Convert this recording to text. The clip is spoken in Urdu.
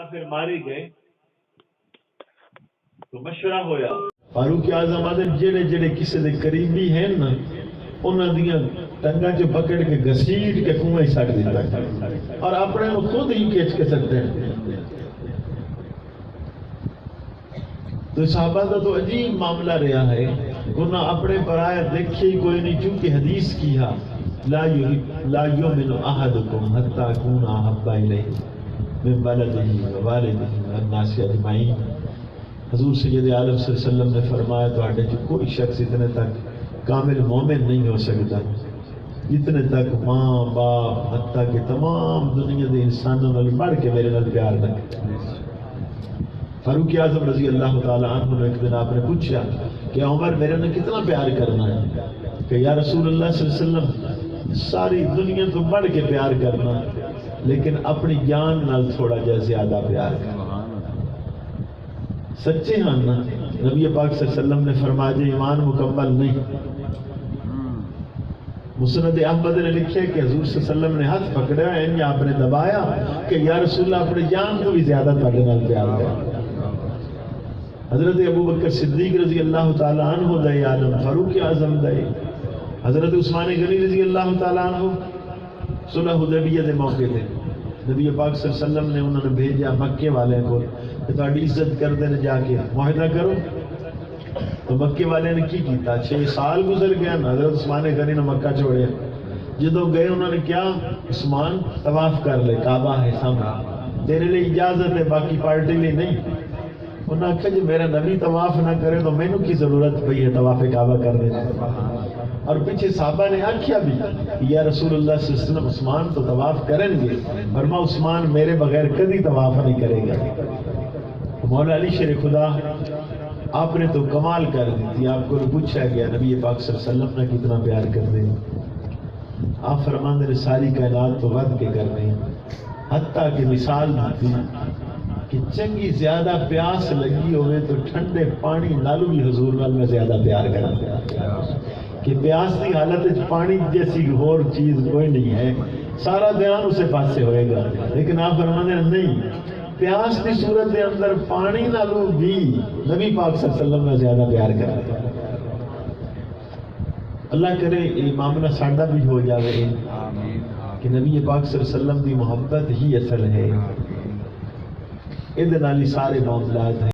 کافر ماری گئے تو مشورہ ہویا فاروق اعظم آدھے جڑے جڑے کسی دے قریبی ہیں نا انہاں دیاں ٹنگاں جو پکڑ کے گھسیٹ کے کنویں سٹ دیتا ہے اور اپنے کو خود ہی کھینچ کے سکتے ہیں. تو صحابہ کا تو عجیب معاملہ رہا ہے. انہاں اپنے پرائے دیکھے ہی کوئی نہیں چونکہ حدیث کیا لا یؤمن احدکم حتی اکون احب الیہ من ولدہ ووالدہ والناس اجمعین. حضور سید عالم صلی اللہ علیہ وسلم نے فرمایا تو آٹے جو کوئی شخص اتنے تک کامل مومن نہیں ہو سکتا جتنے تک ماں باپ حتیٰ کہ تمام دنیا دے انسانوں نے بڑھ کے میرے نال پیار رکھے. فاروق اعظم رضی اللہ تعالیٰ عنہ نے ایک دن آپ نے پوچھا کہ عمر میرے نے کتنا پیار کرنا ہے کہ یا رسول اللہ صلی اللہ علیہ وسلم ساری دنیا تو بڑھ کے پیار کرنا لیکن اپنی جان نال تھوڑا جا زیادہ پیار کرنا. سچے ہاں نا. نبی پاک صلی اللہ علیہ وسلم نے فرمایا جی ایمان مکمل نہیں. مسند احمد نے لکھے کہ حضور صلی اللہ علیہ وسلم نے ہاتھ پکڑا ہے آپ نے دبایا کہ یا رسول اللہ اپنی جان کو بھی زیادہ تھوڑے نال پیار کرنا. حضرت ابو بکر صدیق رضی اللہ تعالیٰ عنہ دے عالم فاروق اعظم دے حضرت عثمان غنی رضی اللہ تعالیٰ عنہ صلح حدیبیہ دے موقع تے نبی پاک صلی اللہ علیہ وسلم نے انہوں نے بھیجا مکے والے کو کہ تہاڈی عزت کردے نے جا کے معاہدہ کرو. تو مکے والے نے کی کیتا 6 سال گزر گیا حضرت عثمان غنی نے مکہ چھوڑیا. جدو گئے انہوں نے کیا عثمان طواف کر لے کعبہ ہے سامنے تیرے لیے اجازت ہے باقی پارٹی لیے نہیں. انہوں نے کہا جی میرا نبی طواف نہ کرے تو میں نے کی ضرورت پئی ہے طواف کعبہ کرنے. اور پیچھے صحابہ نے آکھیا بھی یا رسول اللہ صلی اللہ علیہ وسلم عثمان تو طواف کریں گے فرما عثمان میرے بغیر کبھی طواف نہیں کرے گا. مولا علی شیر خدا آپ نے تو کمال کر دی تھی. آپ کو پوچھا گیا نبی پاک صلی اللہ علیہ وسلم نے کتنا پیار کر دے. آپ فرماندے ساری کائنات تو ود کے کر دیں حتیٰ کہ مثال دی کہ چنگی زیادہ پیاس لگی ہوئے تو ٹھنڈے پانی نالو بھی حضور نال میں زیادہ پیار کرتا کہ پیاس کی حالت پانی جیسی اور چیز کوئی نہیں ہے سارا دھیان اسے پاسے ہوئے گا. لیکن آپ فرمانے نہیں پیاس کی صورت کے اندر پانی نالو بھی نبی پاک صلی اللہ علیہ وسلم میں زیادہ پیار کرتا. اللہ کرے یہ معاملہ ساڈا بھی ہو جاوے کہ نبی پاک صلی اللہ علیہ وسلم کی محبت ہی اصل ہے. یہ سارے معاملات ہیں.